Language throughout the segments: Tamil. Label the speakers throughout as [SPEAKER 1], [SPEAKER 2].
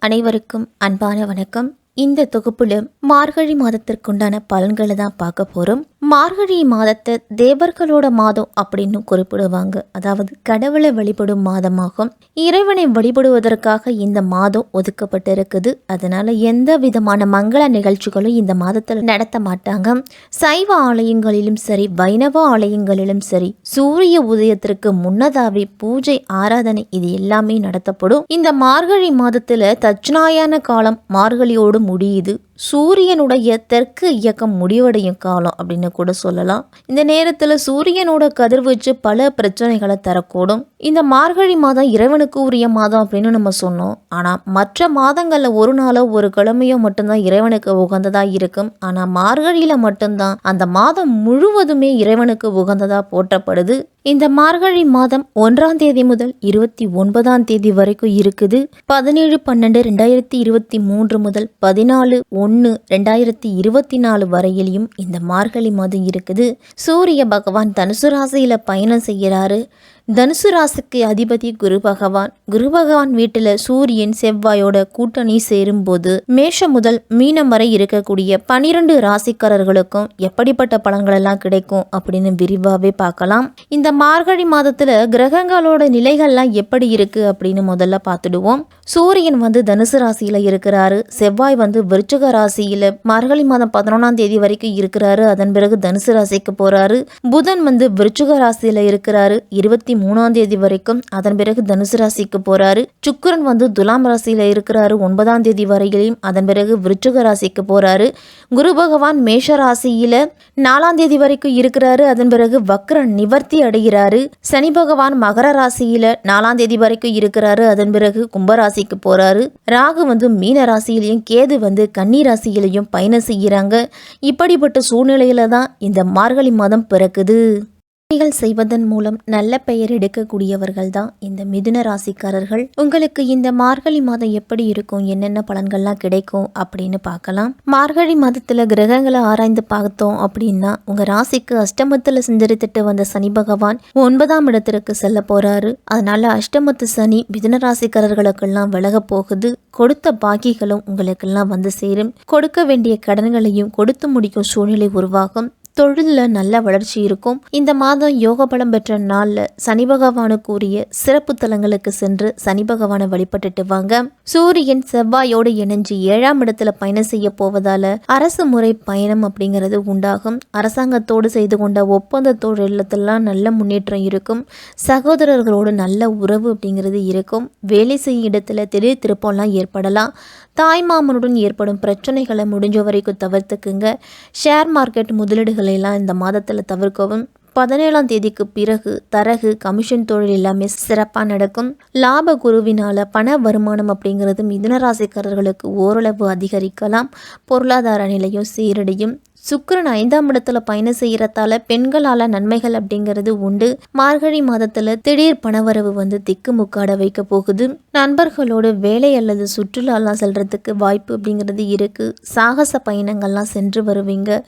[SPEAKER 1] அனைவருக்கும் அன்பான வணக்கம். இந்த தொகுப்புல மார்கழி மாதத்திற்குண்டான பலன்களை தான் பார்க்க போறோம். மார்கழி மாதத்தை தேவர்களோட மாதம் அப்படின்னு குறிப்பிடுவாங்க. அதாவது கடவுளை வழிபடும் மாதமாகும். இறைவனை வழிபடுவதற்காக இந்த மாதம் ஒதுக்கப்பட்டிருக்குது. அதனால எந்த விதமான மங்கள நிகழ்ச்சிகளும் இந்த மாதத்தில் நடத்த மாட்டாங்க. சைவ ஆலயங்களிலும் சரி, வைணவ ஆலயங்களிலும் சரி, சூரிய உதயத்திற்கு முன்னதாவே பூஜை, ஆராதனை இது எல்லாமே நடத்தப்படும். இந்த மார்கழி மாதத்துல தட்சிணாயன காலம் மார்கழியோடு முடியுது. சூரியனுடைய தெற்கு இயக்கம் முடிவடையும் காலம் அப்படின்னு கூட சொல்லலாம். இந்த நேரத்தில் சூரியனோட கதிர்வீச்சு பல பிரச்சனைகளை தரக்கூடும். இந்த மார்கழி மாதம் இறைவனுக்கு உரிய மாதம் அப்படின்னு நம்ம சொன்னோம். ஆனால் மற்ற மாதங்களில் ஒரு நாளோ ஒரு கிழமையோ மட்டும்தான் இறைவனுக்கு உகந்ததாக இருக்கும். ஆனால் மார்கழியில் மட்டும்தான் அந்த மாதம் முழுவதுமே இறைவனுக்கு உகந்ததாக போற்றப்படுது. இந்த மார்கழி மாதம் 1ஆம் தேதி முதல் 29ஆம் தேதி வரைக்கும் இருக்குது. 17/12/2023 முதல் 14/1/2024 வரையிலையும் இந்த மார்கழி மாதம் இருக்குது. சூரிய பகவான் தனுசு ராசியில பயணம் செய்கிறாரு. தனுசு ராசிக்கு அதிபதி குரு பகவான். குரு பகவான் வீட்டில் சூரியன் செவ்வாயோட கூட்டணி சேரும்போது மேஷம் முதல் மீனம் வரை இருக்கக்கூடிய 12 ராசிக்காரர்களுக்கும் எப்படிப்பட்ட பலன்கள் எல்லாம் கிடைக்கும் அப்படின்னு விரிவாகவே பார்க்கலாம். இந்த மார்கழி மாதத்துல கிரகங்களோட நிலைகள்லாம் எப்படி இருக்கு அப்படின்னு முதல்ல பார்த்துடுவோம். சூரியன் தனுசு ராசியில இருக்கிறாரு. செவ்வாய் விருச்சிக ராசியில மார்கழி மாதம் 11ஆம் தேதி வரைக்கும் இருக்கிறாரு. அதன் பிறகு தனுசு ராசிக்கு போறாரு. புதன் விருச்சிக ராசியில இருக்கிறாரு 23ஆம் தேதி வரைக்கும். அதன் பிறகு தனுசு ராசிக்கு போறாரு. சுக்கிரன் துலாம் ராசியில இருக்கிறாரு 9ஆம் தேதி வரையிலும். அதன் பிறகு விருச்சிக ராசிக்கு போறாரு. குரு பகவான் மேஷ ராசியில 4ஆம் தேதி வரைக்கும் இருக்கிறாரு. அதன் பிறகு வக்ர நிவர்த்தி அடைகிறாரு. சனி பகவான் மகர ராசியில 4ஆம் தேதி வரைக்கும் இருக்கிறாரு. அதன் பிறகு கும்பராசிக்கு போறாரு. ராகு மீன ராசியிலையும் கேது கன்னி ராசியிலையும் பயணம் செய்கிறாங்க. இப்படிப்பட்ட சூழ்நிலையில தான் இந்த மார்கழி மாதம் பிறக்குது. செய்வதன் மூலம் நல்ல பெயர் எடுக்கக்கூடியவர்கள் தான் இந்த மிதுன ராசிக்காரர்கள். உங்களுக்கு இந்த மார்கழி மாதம் எப்படி இருக்கும், என்னென்ன பலன்கள்லாம் கிடைக்கும் அப்படின்னு பார்க்கலாம். மார்கழி மாதத்துல கிரகங்களை ஆராய்ந்து பார்த்தோம் அப்படின்னா உங்க ராசிக்கு அஷ்டமத்துல சஞ்சரித்துட்டு வந்த சனி பகவான் 9ஆம் இடத்திற்கு செல்ல போறாரு. அதனால அஷ்டமத்து சனி மிதுன ராசிக்காரர்களுக்கெல்லாம் விலக போகுது. கொடுத்த பாக்கிகளும் உங்களுக்கெல்லாம் சேரும். கொடுக்க வேண்டிய கடன்களையும் கொடுத்து முடிக்கும் சூழ்நிலை உருவாகும். தொழிலில் நல்ல வளர்ச்சி இருக்கும். இந்த மாதம் யோக பலம் பெற்ற நாளில் சனி பகவானுக்குரிய சிறப்பு தலங்களுக்கு சென்று சனி பகவானை வழிபட்டுட்டு வாங்க. சூரியன் செவ்வாயோடு இணைஞ்சு 7ஆம் இடத்துல பயணம் செய்ய போவதால அரசு முறை பயணம் அப்படிங்கிறது உண்டாகும். அரசாங்கத்தோடு செய்து கொண்ட ஒப்பந்தத்தோடு இல்லத்தெல்லாம் நல்ல முன்னேற்றம் இருக்கும். சகோதரர்களோடு நல்ல உறவு அப்படிங்கிறது இருக்கும். வேலை செய்யும் இடத்துல திடீர் திருப்பம்லாம் ஏற்படலாம். தாய்மாமனுடன் ஏற்படும் பிரச்சனைகளை முடிஞ்ச வரைக்கும் தவிர்த்துக்குங்க. ஷேர் மார்க்கெட் முதலீடுகளை எல்லாம் இந்த மாதத்தில் தவிர்க்கவும். 17ஆம் தேதிக்கு பிறகு தரகு, கமிஷன் தொழில் எல்லாமே சிறப்பாக நடக்கும். லாப குருவினால பண வருமானம் அப்படிங்கிறது மிதுன ராசிக்காரர்களுக்கு ஓரளவு அதிகரிக்கலாம். பொருளாதார நிலையும் சீரடையும். சுக்கிரன் 5ஆம் இடத்துல பயணம் செய்யறதால பெண்களால நன்மைகள் அப்படிங்கிறது உண்டு. மார்கழி மாதத்துல திடீர் பணவரவு திக்கு முக்காட வைக்க போகுது. நண்பர்களோடு வேலை அல்லது சுற்றுலாலாம் செல்றதுக்கு வாய்ப்பு அப்படிங்கிறது இருக்கு. சாகச பயணங்கள்லாம் சென்று வருவீங்க.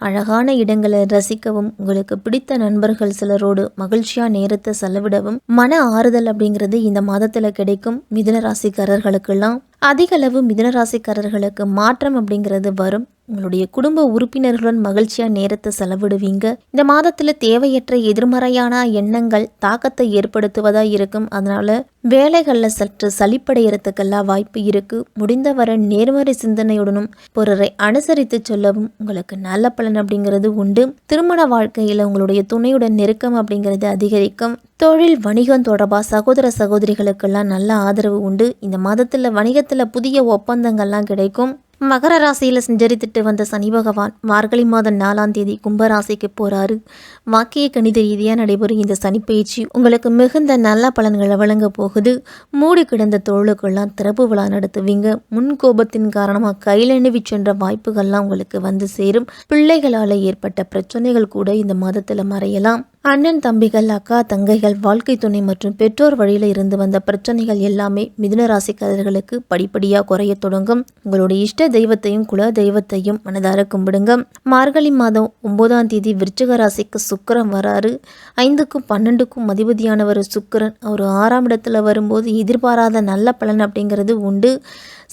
[SPEAKER 1] அழகான இடங்களை ரசிக்கவும், உங்களுக்கு பிடித்த நண்பர்கள் சிலரோடு மகிழ்ச்சியா நேரத்தை செலவிடவும் மன ஆறுதல் அப்படிங்கிறது இந்த மாதத்துல கிடைக்கும். மிதுன ராசிக்காரர்களுக்கெல்லாம் அதிக அளவு மிதுன ராசிக்காரர்களுக்கு மாற்றம் அப்படிங்கிறது வரும். உங்களுடைய குடும்ப உறுப்பினர்களுடன் மகிழ்ச்சியா நேரத்தை செலவிடுவீங்க. இந்த மாதத்துல தேவையற்ற எதிர்மறையான எண்ணங்கள் தாக்கத்தை ஏற்படுத்துவதா இருக்கும். அதனால வேலைகள்ல சற்று சலிப்படைகிறதுக்கெல்லாம் வாய்ப்பு இருக்கு. முடிந்தவரை நேர்மறை சிந்தனையுடனும் பொருளை அனுசரித்து சொல்லவும் உங்களுக்கு நல்ல பலன் அப்படிங்கிறது உண்டு. திருமண வாழ்க்கையில உங்களுடைய துணையுடன் நெருக்கம் அப்படிங்கிறது அதிகரிக்கும். தொழில் வணிகம் தொடர்பாக சகோதர சகோதரிகளுக்கெல்லாம் நல்ல ஆதரவு உண்டு. இந்த மாதத்துல வணிகத்துல புதிய ஒப்பந்தங்கள்லாம் கிடைக்கும். மகர ராசியில் சஞ்சரித்துட்டு வந்த சனி பகவான் மார்கழி மாதம் 4ஆம் தேதி கும்பராசிக்கு போறாரு. வாக்கிய கணித ரீதியாக நடைபெறும் இந்த சனி பயிற்சி உங்களுக்கு மிகுந்த நல்ல பலன்களை வழங்க போகுது. மூடி கிடந்த தொழிலுக்கெல்லாம் திறப்பு விழா நடத்துவீங்க. முன் கோபத்தின் காரணமாக கையிலணுவி சென்ற வாய்ப்புகள்லாம் உங்களுக்கு சேரும். பிள்ளைகளால் ஏற்பட்ட பிரச்சனைகள் கூட இந்த மாதத்தில் மறையலாம். அண்ணன் தம்பிகள், அக்கா தங்கைகள், வாழ்க்கை துணை மற்றும் பெற்றோர் வழியில் இருந்து வந்த பிரச்சனைகள் எல்லாமே மிதுன ராசிக்காரர்களுக்கு படிப்படியாக குறைய தொடங்கும். உங்களுடைய இஷ்ட தெய்வத்தையும் குல தெய்வத்தையும் மனதார கும்பிடுங்க. மார்கழி மாதம் 9ஆம் தேதி விருச்சிக ராசிக்கு சுக்கிரன் வராரு. 5க்கும் 12க்கும் அதிபதியானவர் சுக்கிரன். அவர் 6ஆம் இடத்துல வரும்போது எதிர்பாராத நல்ல பலன் அப்படிங்கிறது உண்டு.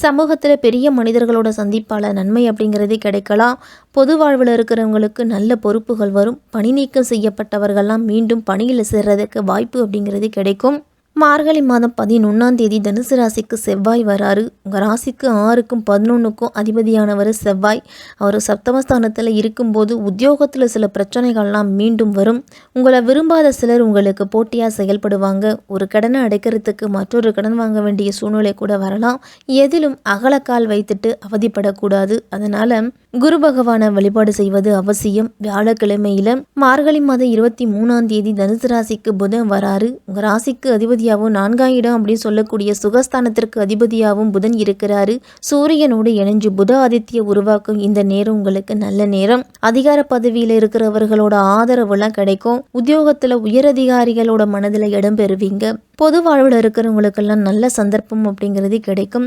[SPEAKER 1] சமூகத்தில் பெரிய மனிதர்களோட சந்திப்பால் நன்மை அப்படிங்கிறதே கிடைக்கலாம். பொது வாழ்வில் இருக்கிறவங்களுக்கு நல்ல பொறுப்புகள் வரும். பணி நீக்கம் செய்யப்பட்டவர்கள்லாம் மீண்டும் பணியில் சேர்றதுக்கு வாய்ப்பு அப்படிங்கிறது கிடைக்கும். மார்கழி மாதம் 11ஆம் தேதி தனுசு ராசிக்கு செவ்வாய் வராரு. உங்கள் ராசிக்கு 6க்கும் 11க்கும் அதிபதியானவர் செவ்வாய். அவர் சப்தமஸ்தானத்தில் இருக்கும்போது உத்தியோகத்தில் சில பிரச்சனைகள்லாம் மீண்டும் வரும். உங்களை விரும்பாத சிலர் உங்களுக்கு போட்டியாக செயல்படுவாங்க. ஒரு கடனை அடைக்கிறதுக்கு மற்றொரு கடன் வாங்க வேண்டிய சூழ்நிலை கூட வரலாம். எதிலும் அகலக்கால் வைத்துட்டு அவதிப்படக்கூடாது. அதனால் குரு பகவானை வழிபாடு செய்வது அவசியம். வியாழக்கிழமையில் மார்கழி மாதம் 23ஆம் தேதி தனுசு ராசிக்கு புதன் வராரு. உங்கள் ராசிக்கு அதிபதியாகவும் 4ஆம் இடம் அப்படின்னு சொல்லக்கூடிய சுகஸ்தானத்திற்கு அதிபதியாகவும் புதன் இருக்கிறாரு. சூரியனோடு இணைஞ்சு புத ஆதித்ய உருவாக்கும் இந்த நேரம் உங்களுக்கு நல்ல நேரம். அதிகார பதவியில் இருக்கிறவர்களோட ஆதரவுலாம் கிடைக்கும். உத்தியோகத்தில் உயரதிகாரிகளோட மனதில் இடம் பெறுவீங்க. பொது வாழ்வில் இருக்கிறவங்களுக்கெல்லாம் நல்ல சந்தர்ப்பம் அப்படிங்கிறது கிடைக்கும்.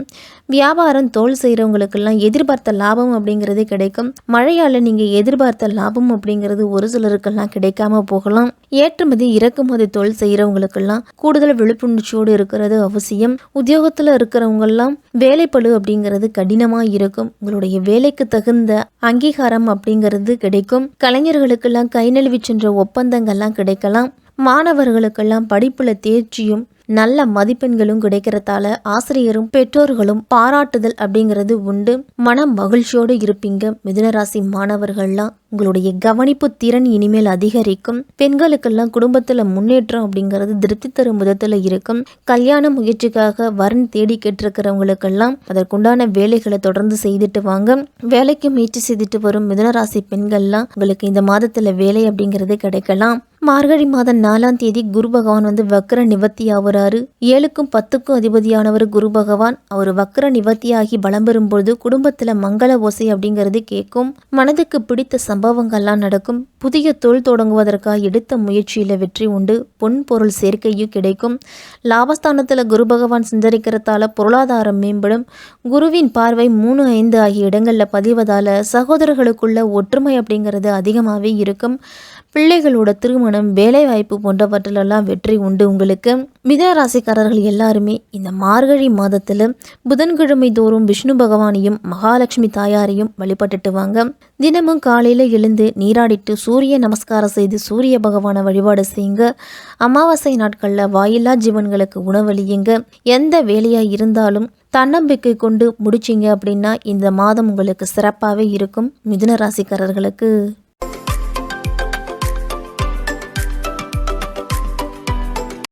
[SPEAKER 1] வியாபாரம் தோல் செய்கிறவங்களுக்கெல்லாம் எதிர்பார்த்த லாபம் அப்படிங்கிறது கிடைக்கும். மழையால் நீங்கள் எதிர்பார்த்த லாபம் அப்படிங்கிறது ஒரு சிலருக்கெல்லாம் கிடைக்காம போகலாம். ஏற்றுமதி இறக்குமதி தொழில் செய்கிறவங்களுக்கெல்லாம் கூடுதல் விழிப்புணர்ச்சியோடு இருக்கிறது அவசியம். உத்தியோகத்தில் இருக்கிறவங்கெல்லாம் வேலைப்பளு அப்படிங்கிறது கடினமாக இருக்கும். உங்களுடைய வேலைக்கு தகுந்த அங்கீகாரம் அப்படிங்கிறது கிடைக்கும். கலைஞர்களுக்கெல்லாம் கை நழுவி சென்ற ஒப்பந்தங்கள்லாம் கிடைக்கலாம். மாணவர்களுக்கெல்லாம் படிப்பில் தேர்ச்சியும் நல்ல மதிப்பெண்களும் கிடைக்கிறதால ஆசிரியரும் பெற்றோர்களும் பாராட்டுதல் அப்படிங்கிறது உண்டு. மன மகிழ்ச்சியோடு இருப்பீங்க. மிதுனராசி மாணவர்கள்லாம் உங்களுடைய கவனிப்பு திறன் இனிமேல் அதிகரிக்கும். பெண்களுக்கெல்லாம் குடும்பத்தில் முன்னேற்றம் அப்படிங்கிறது திருப்தி தரும் விதத்தில் இருக்கும். கல்யாண முயற்சிக்காக வரன் தேடி கேட்டிருக்கிறவங்களுக்கெல்லாம் அதற்குண்டான வேலைகளை தொடர்ந்து செய்துட்டு வாங்க. வேலைக்கு முயற்சி செய்துட்டு வரும் மிதுனராசி பெண்கள்லாம் உங்களுக்கு இந்த மாதத்தில் வேலை அப்படிங்கிறது கிடைக்கலாம். மார்கழி மாதம் 4ஆம் தேதி குரு பகவான் வக்ர நிவர்த்தி ஆகுறாரு. 7க்கும் 10க்கும் அதிபதியானவர் குரு பகவான். அவர் வக்ர நிவர்த்தியாகி பலம் பெறும்பொழுது குடும்பத்தில் மங்கள ஓசை அப்படிங்கிறது கேட்கும். மனதுக்கு பிடித்த சம்பவங்கள்லாம் நடக்கும். புதிய தொழில் தொடங்குவதற்காக எடுத்த முயற்சியில் வெற்றி உண்டு. பொன் பொருள் சேர்க்கையும் கிடைக்கும். லாபஸ்தானத்தில் குரு பகவான் சஞ்சரிக்கிறதால பொருளாதாரம் மேம்படும். குருவின் பார்வை 3, 5 ஆகிய இடங்களில் பதிவதால் சகோதரர்களுக்குள்ள ஒற்றுமை அப்படிங்கிறது அதிகமாகவே இருக்கும். பிள்ளைகளோட திருமணம், வேலை வாய்ப்பு போன்றவற்றிலெல்லாம் வெற்றி உண்டு உங்களுக்கு. மிதுன ராசிக்காரர்கள் எல்லாருமே இந்த மார்கழி மாதத்தில் புதன்கிழமை தோறும் விஷ்ணு பகவானையும் மகாலட்சுமி தாயாரையும் வழிபட்டுட்டு வாங்க. தினமும் காலையில் எழுந்து நீராடிட்டு சூரிய நமஸ்காரம் செய்து சூரிய பகவானை வழிபாடு செய்யுங்க. அமாவாசை நாட்களில் வாயில்லா ஜீவன்களுக்கு உணவளியுங்க. எந்த வேலையாக இருந்தாலும் தன்னம்பிக்கை கொண்டு முடிச்சிங்க அப்படின்னா இந்த மாதம் உங்களுக்கு சிறப்பாகவே இருக்கும். மிதுன ராசிக்காரர்களுக்கு